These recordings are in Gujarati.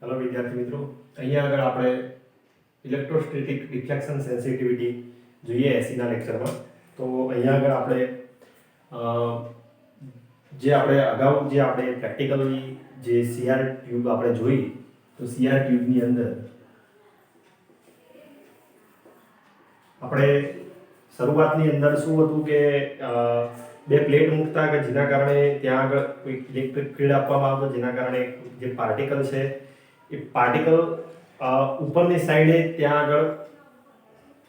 हेलो विद्यार्थी मित्रों, અહીંયા આગળ આપણે ઇલેક્ટ્રોસ્ટેટિક ડિફ્લેક્શન સેન્સિટિવિટી જોઈએ એસીના લેક્ચરમાં. તો અહીંયા આગળ આપણે જે આપણે પ્રેક્ટિકલી જે સીઆર ટ્યુબ આપણે જોઈ, તો સીઆર ટ્યુબની અંદર આપણે શરૂઆતની અંદર શું હતું કે બે પ્લેટ મૂકતા કે જેના કારણે ત્યાં આગળ કોઈ ઇલેક્ટ્રિક ફીલ્ડ આપવામાં આવતો, જેના કારણે જે પાર્ટિકલ છે એ પાર્ટિકલ ઉપરની સાઈડે ત્યાં આગળ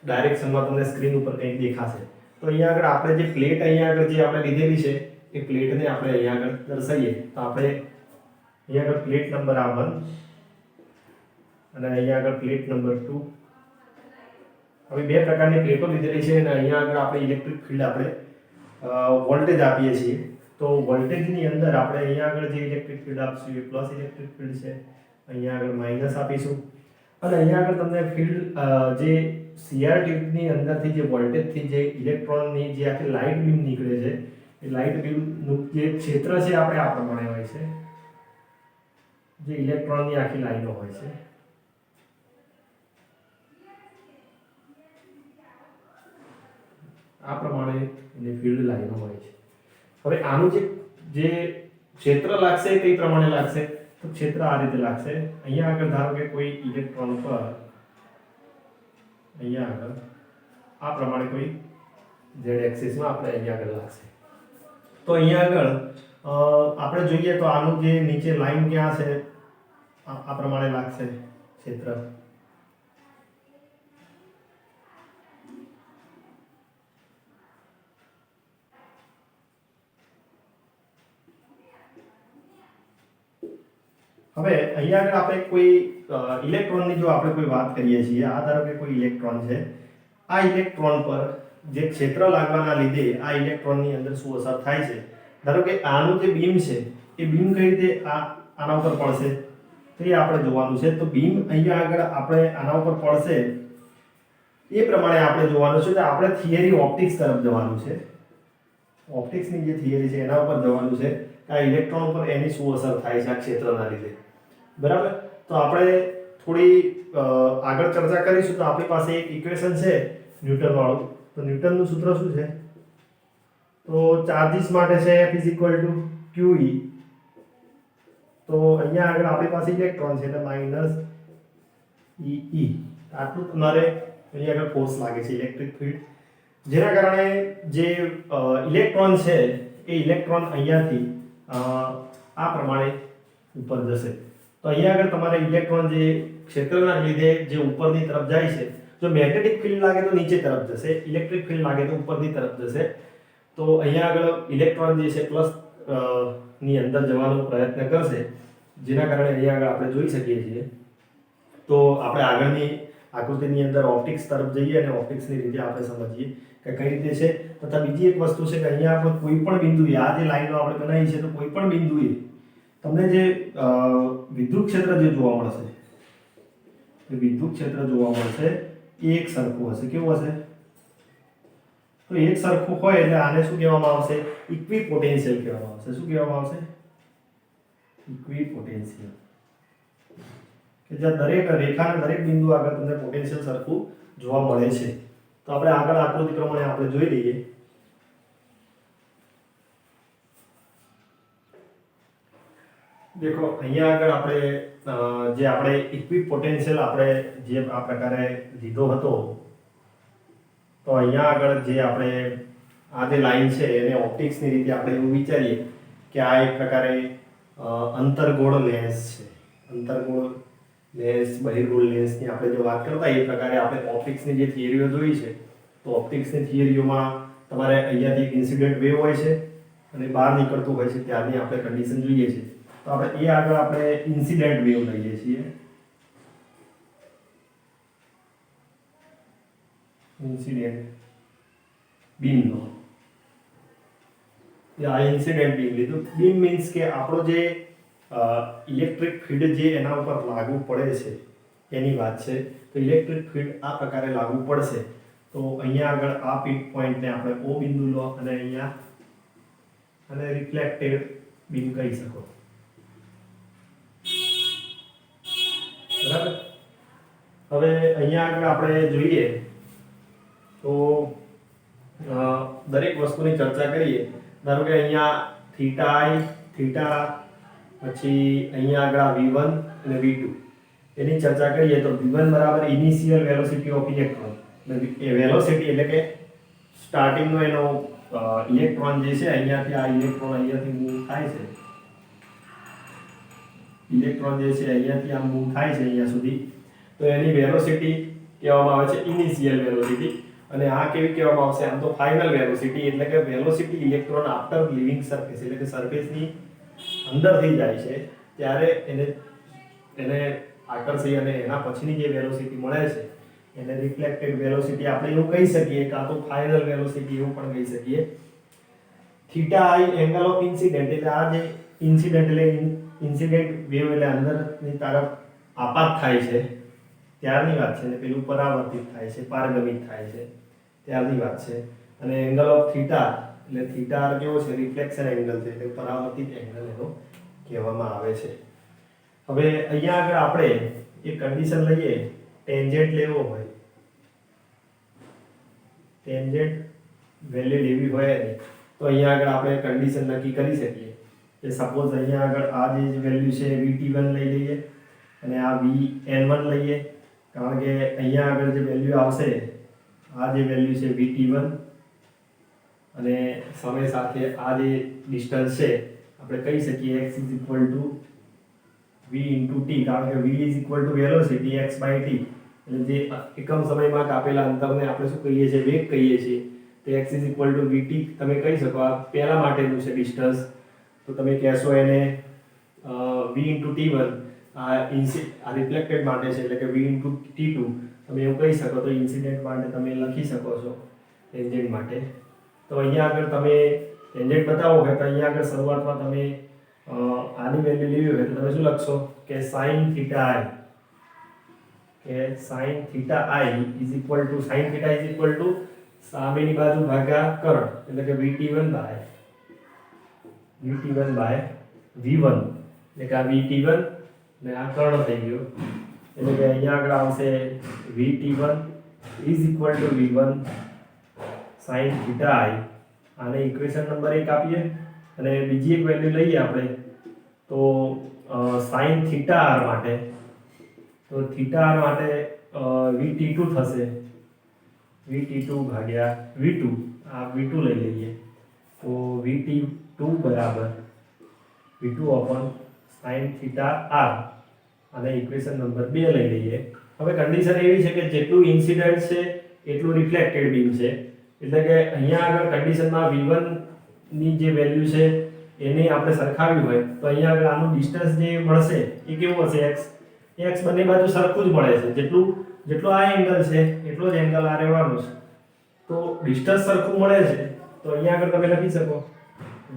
ડાયરેક્શનમાં તમને સ્ક્રીન ઉપર કંઈક દેખાશે. તો અહીંયા આગળ આપણે જે પ્લેટ અહીંયા આગળ જે આપણે લીધેલી છે એ પ્લેટને આપણે અહીંયા આગળ દર્શાવીએ. તો આપણે અહીંયા આગળ પ્લેટ નંબર આ 1 અને અહીંયા આગળ પ્લેટ નંબર 2. હવે બે પ્રકારની પ્લેટો લીધેલી છે અને અહીંયા આગળ આપણે ઇલેક્ટ્રિક ફીલ્ડ આપણે વોલ્ટેજ આપીએ છીએ. તો વોલ્ટેજની અંદર આપણે અહીંયા આગળ જે ઇલેક્ટ્રિક ફીલ્ડ આપીશું એ પ્લસ ઇલેક્ટ્રિક ફીલ્ડ છે, અહીંયા આગળ માઇનસ આપીશું. અને અહીંયા આગળ તમને ફીલ્ડ જે સીઆર ટ્યુબની અંદરથી જે વોલ્ટેજથી જે ઇલેક્ટ્રોનની જે આખી લાઇટ બીમ નીકળે છે એ લાઇટ બીમનું જે ક્ષેત્ર છે આપણે આ પ્રમાણે હોય છે, જે ઇલેક્ટ્રોનની આખી લાઈનો હોય છે. આ પ્રમાણે એની ફીલ્ડ લાઈનો હોય છે. હવે આનું જે ક્ષેત્ર લાગશે એ કઈ પ્રમાણે લાગશે? તો ક્ષેત્ર આ રીતે લાગશે. અહીંયા આગળ ધારો કે કોઈ ઇલેક્ટ્રોન પર અહીંયા આગળ આ પ્રમાણે કોઈ z એક્સિસમાં આપણે અહીંયા આગળ લાગશે. તો અહીંયા આગળ આપણે જોઈએ તો આનું જે નીચે લાઈન ક્યાં છે આ પ્રમાણે લાગશે ક્ષેત્ર. હવે અહીંયા આગળ આપણે કોઈ ઇલેક્ટ્રોનની જો આપણે કોઈ વાત કરીએ છીએ, આ ધારો કે કોઈ ઇલેક્ટ્રોન છે, આ ઇલેક્ટ્રોન પર જે ક્ષેત્ર લાગવાના લીધે આ ઇલેક્ટ્રોનની અંદર શું અસર થાય છે? ધારો કે આનું જે બીમ છે એ બીમ કઈ રીતે આના ઉપર પડશે તો એ આપણે જોવાનું છે. તો બીમ અહીંયા આગળ આપણે આના ઉપર પડશે એ પ્રમાણે આપણે જોવાનું છે. તો આપણે થિયરી ઓપ્ટિક્સ તરફ જવાનું છે. ઓપ્ટિક્સની જે થિયરી છે એના ઉપર જવાનું છે કે આ ઇલેક્ટ્રોન પર એની શું અસર થાય છે આ ક્ષેત્રના લીધે. બરાબર. તો આપણે થોડી આગળ ચર્ચા કરીશું. તો આપણી પાસે એક ઇક્વેશન છે ન્યૂટન વાળું. તો ન્યૂટનનું સૂત્ર શું છે? તો ચાર્જીસ માટે છે F = QE. તો અહીંયા આગળ આપણી પાસે ઇલેક્ટ્રોન છે એટલે -EE. આટલું તમારે અહીંયા આગળ ફોર્સ લાગે છે ઇલેક્ટ્રિક ફીલ્ડ, જેના કારણે જે ઇલેક્ટ્રોન છે એ ઇલેક્ટ્રોન અહીંયાથી આ પ્રમાણે ઉપર જશે. તો અહીંયા આગળ તમારે ઇલેક્ટ્રોન જે ક્ષેત્રના લીધે જે ઉપરની તરફ જાય છે, જો મેગ્નેટિક ફીલ્ડ લાગે તો નીચે તરફ જશે, ઇલેક્ટ્રિક ફીલ્ડ લાગે તો ઉપરની તરફ જશે. તો અહીંયા આગળ ઇલેક્ટ્રોન જે છે પ્લસ ની અંદર જવાનો પ્રયત્ન કરશે, જેના કારણે અહીંયા આગળ આપણે જોઈ શકીએ છીએ. તો આપણે આગળની આકૃતિની અંદર ઓપ્ટિક્સ તરફ જઈએ અને ઓપ્ટિક્સની રીતે આપણે સમજીએ કે કઈ રીતે છે. તથા બીજી એક વસ્તુ છે કે અહીંયા આપણે કોઈ પણ બિંદુએ આ જે લાઈનો આપણે બનાવી છે, તો કોઈ પણ બિંદુએ તમને જે વિદ્યુત ક્ષેત્ર જે જોવા મળશે, એ વિદ્યુત ક્ષેત્ર જોવા મળશે એ એક સરખું હશે. કેવું હશે? તો એક સરખું હોય એટલે આને શું કહેવામાં આવશે? ઇક્વિપોટેન્શિયલ કહેવામાં આવશે. શું કહેવામાં આવશે? ઇક્વિપોટેન્શિયલ. કે જ્યાં દરેક રેખાના દરેક બિંદુ આગળ તમને પોટેન્શિયલ સરખું જોવા મળે છે. તો આપણે આગળ આકૃતિ પ્રમાણે આપણે જોઈ લઈએ. દેખો અહીંયા આગળ આપણે જે આપણે ઇક્વિપોટેન્શિયલ આપણે જે આ પ્રકારે લીધો હતો, તો અહીંયા આગળ જે આપણે આ જે લાઈન છે એને ઓપ્ટિક્સની રીતે આપણે એવું વિચારીએ કે આ એક પ્રકારે અંતર્ગોળ લેન્સ છે. અંતર્ગોળ લેન્સ, બહિર્ગોળ લેન્સની આપણે જો વાત કરતા એ પ્રકારે આપણે ઓપ્ટિક્સની જે થિયરીઓ જોઈ છે, તો ઓપ્ટિક્સની થિયરીઓમાં તમારે અહીંયાથી એક ઇન્સિડન્ટ વેવ હોય છે અને બહાર નીકળતું હોય છે, ત્યારની આપણે કન્ડિશન જોઈએ છે. તો આપણે એ આગળ આપણે ઇન્સિડન્ટ વેવ લઈએ છીએ. ઇન્સિડન્ટ બીમનો આ ઇન્સિડન્ટ બીમ લીધું. બીમ મીન્સ કે આપણો જે ઇલેક્ટ્રિક ફીલ્ડ જે એના ઉપર લાગુ પડે છે એની વાત છે. તો ઇલેક્ટ્રિક ફીલ્ડ આ પ્રકારે લાગુ પડશે. તો અહીંયા આગળ આ પીક પોઈન્ટને આપણે O બિંદુ લો અને અહીંયા અને રિફ્લેક્ટેડ બીમ કહી શકો. હવે અહીંયા આગળ આપણે જોઈએ તો દરેક વસ્તુની ચર્ચા કરીએ. ધારો કે અહીંયા થીટા આઈ થીટા, પછી અહીંયા આગળ v1 અને v2 એની ચર્ચા કરીએ તો v1 બરાબર initial velocity of electron. A velocity એટલે કે સ્ટાર્ટિંગ નો એનો ઇલેક્ટ્રોન જે છે અહીંયાથી આ ઇલેક્ટ્રોન અહીંયાથી મૂવ થાય છે. ઇલેક્ટ્રોન જે છે અહીંયાથી આ મૂવ થાય છે અહીંયા સુધી, તો એની વેલોસિટી કહેવામાં આવે છે ઇનિશિયલ વેલોસિટી. અને આ કેવી કહેવામાં આવશે? આમ તો ફાઇનલ વેલોસિટી એટલે કે velocity electron after leaving surface, એટલે કે સરફેસની અંદરથી જાય છે ત્યારે એને આકર્ષી અને એના પછીની જે વેલોસિટી મળે છે એને રિફ્લેક્ટેડ વેલોસિટી આપણે એવું કહી શકીએ, કાં તો ફાઇનલ વેલોસિટી એવું પણ કહી શકીએ. Theta I angle of incident, એટલે આ જે ઇન્સિડન્ટ એટલે ઇન્સિડન્ટ વેવ એટલે અંદરની તરફ આપાત થાય છે ત્યારની વાત છે, ને પેલું પરાવર્તિત થાય છે, પારગમિત થાય છે ત્યારની વાત છે. અને એંગલ ઓફ થીટા એટલે થીટા કેવો છે? રિફ્લેક્શન એંગલ છે, એટલે પરાવર્તિત એંગલ એનો કહેવામાં આવે છે. હવે અહીંયા આગળ આપણે એક કન્ડિશન લઈએ, ટેન્જન્ટ લેવો હોય, ટેન્જન્ટ વેલ્યુ લેવી હોય ને તો અહીંયા આગળ આપણે કન્ડિશન નક્કી કરી શકીએ કે સપોઝ અહીંયા આગળ આ જે વેલ્યુ છે VT1 લઈ લઈએ અને આ VN1 લઈએ, કારણ કે અહીંયા આગળ જે વેલ્યુ આવશે આ જે વેલ્યુ છે VT1 અને સમય સાથે આ જે ડિસ્ટન્સ છે આપણે કહી શકીએ x v * t, કારણ કે v વેલોસિટી x / t એટલે જે એકમ સમયમાં કાપેલા અંતરને આપણે શું કહીએ છીએ? વેગ કહીએ છીએ. તો x vt તમે કહી શકો. આ પહેલા માટેનું છે ડિસ્ટન્સ, તો તમે કહેશો એને v * t1, આ રિફ્લેક્ટેડ માટે છે એટલે કે v * t2 તમે એવું કહી શકો. તો ઇન્સિડન્ટ માટે તમે લખી શકો છો ટેન્જન્ટ માટે. તો અહીંયા આગળ તમે ટેન્જન્ટ બતાવો હોય તો અહીંયા આગળ શરૂઆતમાં તમે આની વેલ્યુ લેવી હોય તો તમે શું લખશો કે sin θi, કે sin θi sin θ સામેની બાજુ ભાગ્યા કર્ણ, એટલે કે VT1 by V1, એટલે કે આ VT1 ને આ કર્ણ થઈ ગયો, એટલે કે અહીંયા આગળ આવશે VT1 V1 sin θi. આને ઇક્વેશન નંબર 1 આપીએ અને બીજી એક વેલ્યુ લઈએ આપણે તો sin θr માટે, તો θr માટે VT2 થશે, VT2 ભાગ્યા V2, આ V2 લઈ લઈએ તો VT2 બરાબર V2 sin θr, અને ઇક્વેશન નંબર 2 લઈ લઈએ. હવે કન્ડિશન એવી છે કે જેટલું ઇન્સિડન્ટ છે એટલું રિફ્લેક્ટેડ બીમ છે, એટલે કે અહીંયા આગળ કન્ડિશનમાં V1 ની જે વેલ્યુ છે એને આપણે સરખાવ્યું હોય તો અહીંયા આગળ આનું ડિસ્ટન્સ જે મળશે એ કેવું હશે? x બંને બાજુ સરખું જ મળે છે, જેટલો આ એંગલ છે એટલો જ એંગલ આ રહેવાનો છે, તો ડિસ્ટન્સ સરખું મળે છે. તો અહીંયા આગળ તમે લખી શકો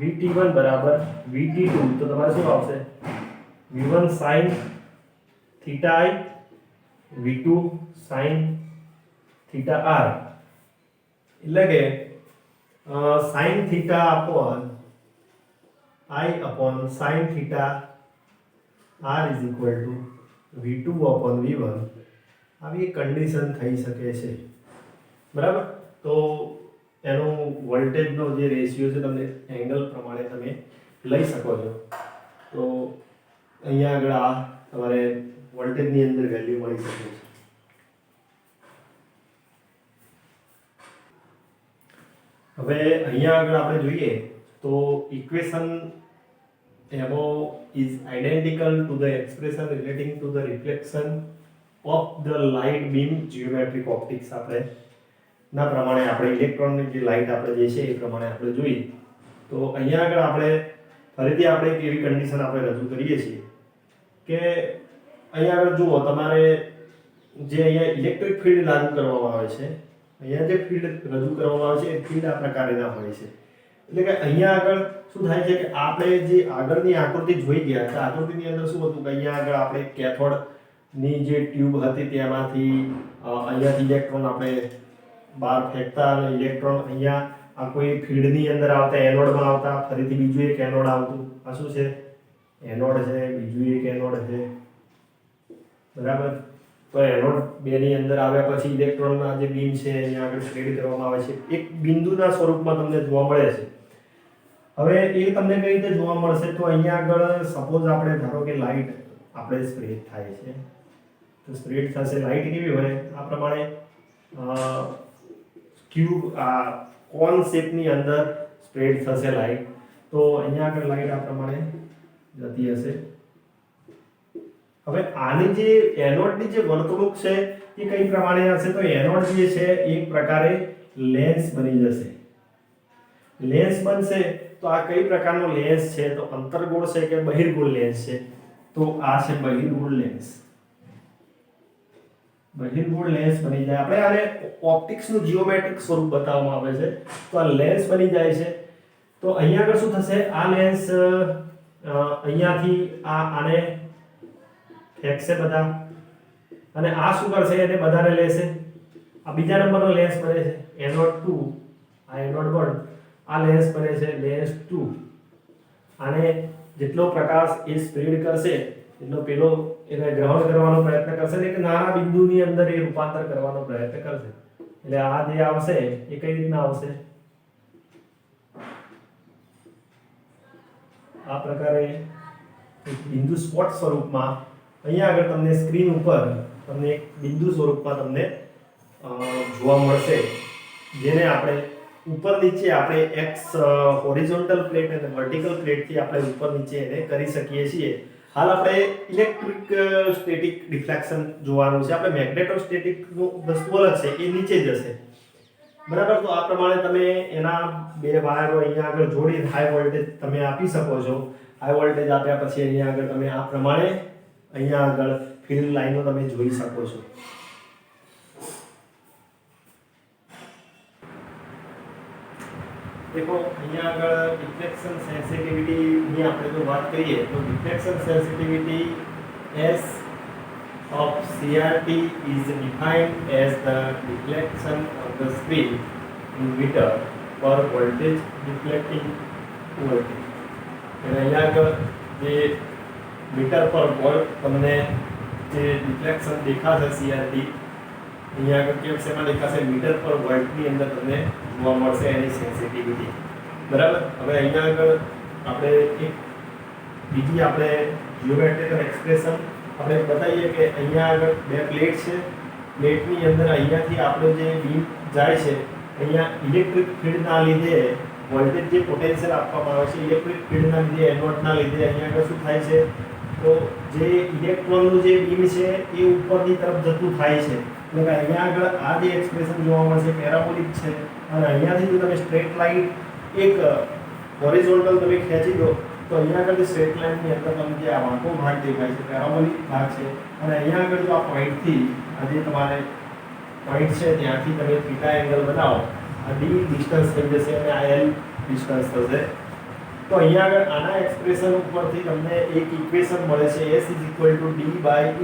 VT1 બરાબર VT2, તો તમારે શું આવશે? V1 sin θi V2 sin θr, એટલે કે sin θ upon I upon sin θ r is equal to V2 upon V1, આવી કન્ડિશન થઈ શકે છે. બરાબર? તો એનો વોલ્ટેજનો જે રેશિયો છે તમને એંગલ પ્રમાણે તમે લઈ શકો છો. તો અહીંયા આગળ આ તમારે વોલ્ટેજની અંદર વેલ્યુ મળી શકે છે. હવે અહીંયા આગળ આપણે જોઈએ તો equation above is identical to the expression relating to the reflection of the light beam geometric optics. આપણે ના પ્રમાણે આપણે ઇલેક્ટ્રોનની જે લાઇટ આપણે જે છે એ પ્રમાણે આપણે જોઈએ તો અહીંયા આગળ આપણે ફરીથી આપણે એક એવી કન્ડિશન આપણે રજૂ કરીએ છીએ કે અહીંયા આગળ જુઓ, તમારે જે અહીંયા ઇલેક્ટ્રિક ફિલ્ડ લાગુ કરવામાં આવે છે, અહીંયા જે ફિલ્ડ રજૂ કરવામાં આવે છે એ ફિલ્ડ આ પ્રકારના હોય છે. એટલે કે અહીંયા આગળ શું થાય છે કે આપણે જે આગળની આકૃતિ જોઈ ગયા હતા, આકૃતિની અંદર શું હતું કે અહીંયા આગળ આપણે કેથોડની જે ટ્યુબ હતી તેમાંથી અહીંયાથી ઇલેક્ટ્રોન આપણે બહાર ફેંકતા અને ઇલેક્ટ્રોન અહીંયા આ કોઈ ફિલ્ડની અંદર આવતા, એનોડમાં આવતા, ફરીથી બીજું એક એનોડ આવતું. આ શું છે? એનોડ છે, બીજું એક એનોડ છે. બરાબર? તો એનોડ 2 ની અંદર આવ્યા પછી ઇલેક્ટ્રોનના જે બીમ છે અહીંયા આગળ સ્પ્રેડ કરવામાં આવે છે, એક બિંદુના સ્વરૂપમાં તમને જોવા મળે છે. હવે એ તમને કઈ રીતે જોવા મળશે? તો અહીંયા આગળ સપોઝ આપણે ધારો કે લાઇટ આપણે સ્પ્રેડ થાય છે, તો સ્પ્રેડ થશે. લાઇટ કેવી હોય? આ પ્રમાણે ક્યુબ આ કોન શેપની અંદર સ્પ્રેડ થશે લાઇટ. તો અહીંયા આગળ લાઇટ આ પ્રમાણે જતી હશે. હવે આની જે એનોડની જે વર્તણૂક છે એ કઈ પ્રમાણે હશે? તો એનોડ જે છે એક પ્રકારે લેન્સ બની જશે. લેન્સ બનશે તો આ કઈ પ્રકારનો લેન્સ છે? તો અંતર્ગોળ છે કે બહિર્ગોળ લેન્સ છે? તો આ છે બહિર્ગોળ લેન્સ. બહિર્ગોળ લેન્સ બની જાય. આપણે આને ઓપ્ટિક્સનું જીઓમેટ્રિક સ્વરૂપ બતાવવામાં આવે છે. તો આ લેન્સ બની જાય છે. તો અહીંયા આગળ શું થશે? આ લેન્સ અહીંયાથી આને ફેંકશે બધા, અને આ શું કરશે? એને બધાને લેશે. આ બીજા નંબરનો લેન્સ બને છે એનોડ 2, આ એનોડ 1, આ લેન્સ બને છે લેન્સ 2. આને જેટલો પ્રકાશ એ સ્પ્રેડ કરશે એટલો પેલો એને ગ્રહણ કરવાનો પ્રયત્ન કરશે ને એક નાના બિંદુની અંદર એ રૂપાંતર કરવાનો પ્રયત્ન કરશે. એટલે આ જે આવશે એ કઈ રીતના આવશે? આ પ્રકારે એક બિંદુ સ્પોટ સ્વરૂપમાં અહીંયા આગળ તમને સ્ક્રીન ઉપર તમને એક બિંદુ સ્વરૂપમાં તમને જોવા મળશે, જેને આપણે ઉપર નીચે આપણે એક્સ હોરિઝોન્ટલ પ્લેટ અને વર્ટિકલ પ્લેટથી આપણે ઉપર નીચે એને કરી શકીએ છીએ. હાલ આપણે ઇલેક્ટ્રિક સ્ટેટિક ડિફ્લેક્શન જોવાનું છે. આપણે મેગ્નેટોસ્ટેટિક વસ્તુ અલગ છે, એ નીચે જશે. બરાબર? તો આ પ્રમાણે તમે એના બે વાયરો અહીંયા આગળ જોડી હાઈ વોલ્ટેજ તમે આપી શકો છો. હાઈ વોલ્ટેજ આપ્યા પછી અહીંયા આગળ તમે આ પ્રમાણે અહીંયા આગળ ફિલ્ડ લાઈનો તમે જોઈ શકો છો. देखो અહીંયા આગળ ડિફ્લેક્શન સેન્સિટિવિટી ની આપણે જો વાત કરીએ તો deflection sensitivity S of CRT is defined as the deflection of the screen in meter per voltage deflecting voltage. અને અહીંયા આગળ જે મીટર પર વોલ્ટ તમને જે ડિફ્લેક્શન દેખાશે CRT અહીંયા આગળ કેવું શેમાં દેખાશે? મીટર પર વોલ્ટની અંદર તમને જોવા મળશે એની સેન્સિટિવિટી. બરાબર? હવે અહીંયા આગળ આપણે એક બીજી આપણે જીઓમેટ્રિકલ એક્સપ્રેશન આપણે બતાવીએ કે અહીંયા આગળ બે પ્લેટ છે. પ્લેટની અંદર અહીંયાથી આપણો જે બીમ જાય છે, અહીંયા ઇલેક્ટ્રિક ફીલ્ડના લીધે વોલ્ટેજ જે પોટેન્શિયલ આપવામાં આવે છે ઇલેક્ટ્રિક ફીલ્ડના લીધે એનોડના લીધે અહીંયા આગળ શું થાય છે? તો જે ઇલેક્ટ્રોનનું જે બીમ છે એ ઉપરની તરફ જતું થાય છે. એટલે કે અહીંયા આગળ આ જે એક્સપ્રેશન જોવા મળશે પેરાબોલિક છે, અને અહીંયાથી જો તમે સ્ટ્રેટ લાઈન એક હોરિઝોન્ટલ તમે ખેંચી દો તો અહીંયા આગળ સ્ટ્રેટ લાઈનની અંદર તમને જે આ વાંકો ભાગ દેખાય છે પેરાબોલિક ભાગ છે, અને અહીંયા આગળ જો આ પોઈન્ટથી આ જે તમારે પોઈન્ટ છે ત્યાંથી તમે થીટા એંગલ બનાવો, આ d ડિસ્ટન્સ થઈ જશે અને આ l ડિસ્ટન્સ થશે. તો અહીંયા આગળ આના એક્સપ્રેશન ઉપરથી તમને એક ઇક્વેશન મળે છે S d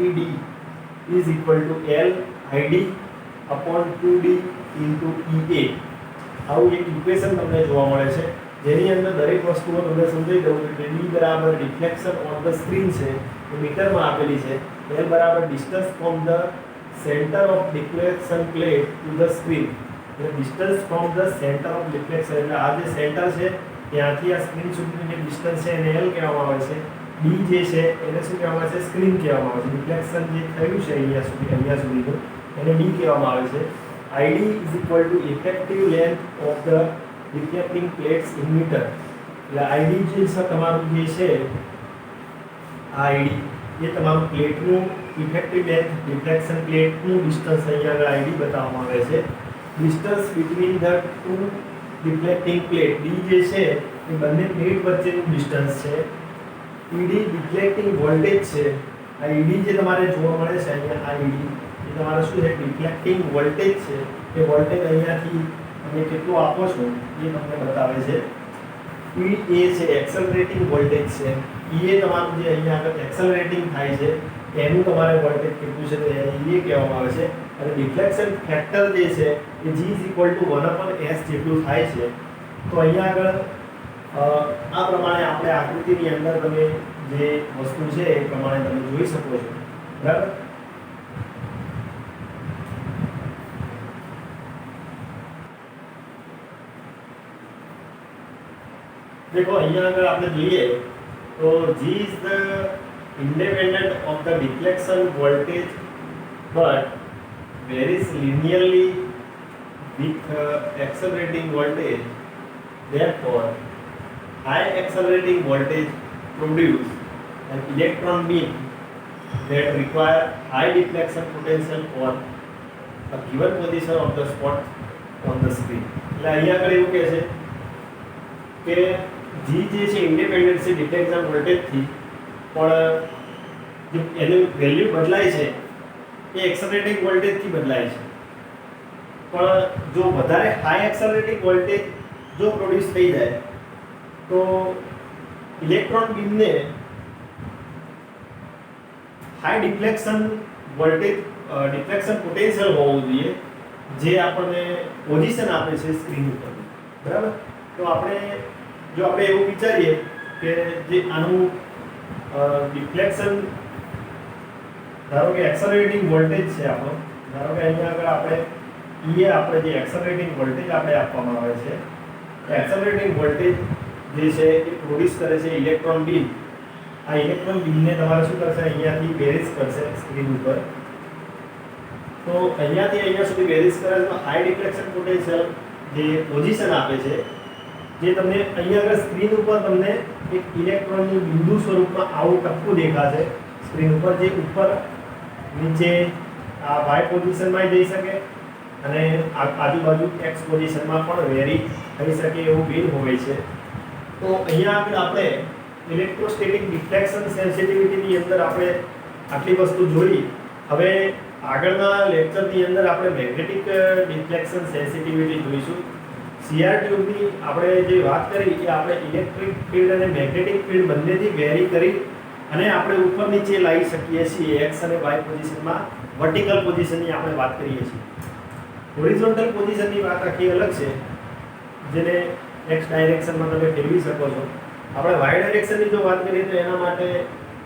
/ED is equal to L ID upon 2D into EA. આવું એક ઇક્વેશન તમને જોવા મળે છે, જેની અંદર દરેક વસ્તુઓ તમને સમજાવી દઉં કે D બરાબર ડિફ્લેક્શન ઓન ધ સ્ક્રીન છે એ મીટરમાં આપેલી છે, L બરાબર distance from the centre of deflection plate to the screen. એટલે distance from the centre of deflection એટલે આ જે સેન્ટર છે ત્યાંથી આ સ્ક્રીન સુધીની જે ડિસ્ટન્સ છે એને L કહેવામાં આવે છે. D જે છે એને શું કહેવામાં આવે છે? સ્ક્રીન કહેવામાં આવે છે. ડિફ્લેક્શન જે થયું છે અહીંયા સુધીનું એને D કહેવામાં આવે છે. ID is equal to effective length of the deflecting plates in meter. એટલે ID જે છે તમારું જે છે આ ID એ તમારું પ્લેટનું ઇફેક્ટિવ લેન્થ ડિફ્લેક્શન પ્લેટનું ડિસ્ટન્સ અહીંયા આગળ ID બતાવવામાં આવે છે. Distance between the two deflecting plate D જે છે એ બંને પ્લેટ વચ્ચેનું ડિસ્ટન્સ છે. ED ડિફ્લેક્ટિંગ વોલ્ટેજ છે. આ ED જે તમારે જોવા મળે છે અહીંયા આ ED એ તમારે શું છે? ડિફ્લેક્ટિંગ વોલ્ટેજ છે. એ વોલ્ટેજ અહીંયાથી તમે કેટલો આપો છો એ તમને બતાવે છે. E એ છે એક્સલરેટિંગ વોલ્ટેજ છે. E એ તમારું જે અહીંયા આગળ એક્સલરેટિંગ થાય છે એનું તમારે વોલ્ટેજ કેટલું છે તો એને E કહેવામાં આવે છે. અને ડિફ્લેક્શન ફેક્ટર જે છે એ G = 1/s જેટલું થાય છે. તો અહીંયા આગળ આ પ્રમાણે આપણે આકૃતિની અંદર તમે જે વસ્તુ છે એ પ્રમાણે તમે જોઈ શકો છો. બરાબર? देखो અહીંયા આગળ આપણે જોઈએ તો G is the independent of the deflection voltage but varies linearly with accelerating voltage. Therefore, high accelerating voltage produce an electron beam that require high deflection potential for a given position of the spot on the screen. એટલે અહીંયા આગળ એવું કહે છે કે G જે છે ઇન્ડિપેન્ડન્ટ છે ડિફ્લેક્શન વોલ્ટેજથી, પણ જે એનું વેલ્યુ બદલાય છે એ એક્સલરેટિંગ વોલ્ટેજથી બદલાય છે. પણ જો વધારે હાઈ એક્સલરેટિંગ વોલ્ટેજ જો પ્રોડ્યુસ થઈ જાય તો ઇલેક્ટ્રોન બીમને high deflection voltage deflection potential હોવું જોઈએ જે આપણને પોઝિશન આપે છે સ્ક્રીન ઉપર. બરાબર? તો જો આપણે એવું વિચારીએ કે જે આનું ડિફ્લેક્શન, ધારો કે એક્સલરેટિંગ વોલ્ટેજ છે આપણો, ધારો કે અહીંયા આગળ આપણે આપણે જે એક્સલરેટિંગ વોલ્ટેજ આપણે આપવામાં આવે છે, એક્સલરેટિંગ વોલ્ટેજ જે છે એ પ્રોડ્યુસ કરે છે ઇલેક્ટ્રોન બીમ. આ ઇલેક્ટ્રોન બીમને તમારે શું કરશે, અહીંયાથી બેરિસ કરશે સ્ક્રીન ઉપર. તો અહીંયાથી અહીંયા સુધી બેરિસ કરે તો હાઈ ડિફ્લેક્શન પોટેન્શિયલ જે પોઝિશન આપે છે, જે તમને અહીંયા આગળ સ્ક્રીન ઉપર તમને એક ઇલેક્ટ્રોનનું બિંદુ સ્વરૂપમાં આવું ટપકું દેખાશે સ્ક્રીન ઉપર, જે ઉપર નીચે આ વાય પોઝિશનમાં જઈ શકે અને આજુબાજુ એક્સ પોઝિશનમાં પણ વેરી થઈ શકે એવું બીમ હોય છે. તો અહીંયા આગળ આપણે ઇલેક્ટ્રોસ્ટેટિક ડિફ્લેક્શન સેન્સિટિવિટીની અંદર આપણે આટલી વસ્તુ જોઈ. હવે આગળના લેક્ચરની અંદર આપણે મેગ્નેટિક ડિફ્લેક્શન સેન્સિટિવિટી જોઈશું. CR ટ્યુબની આપણે જે વાત કરી એ આપણે ઇલેક્ટ્રિક ફિલ્ડ અને મેગ્નેટિક ફિલ્ડ બંનેથી વેરી કરી અને આપણે ઉપર નીચે લાવી શકીએ છીએ એક્સ અને વાય પોઝિશનમાં. વર્ટિકલ પોઝિશનની આપણે વાત કરીએ છીએ. હોરિઝોન્ટલ પોઝિશનની વાત આખી અલગ છે, જેને એક્સ ડાયરેક્શનમાં તમે ફેરવી શકો છો. આપણે વાય ડાયરેક્શનની જો વાત કરીએ તો એના માટે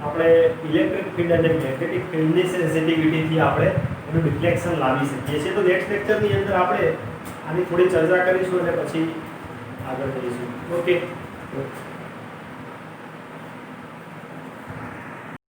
આપણે ઇલેક્ટ્રિક ફિલ્ડ અને મેગ્નેટિક ફિલ્ડની સેન્સિટિવિટીથી આપણે એનું ડિફ્લેક્શન લાવી શકીએ છીએ. તો નેક્સ્ટ લેક્ચરની અંદર આપણે આની થોડી ચર્ચા કરીશું અને પછી આગળ જઈશું. ઓકે.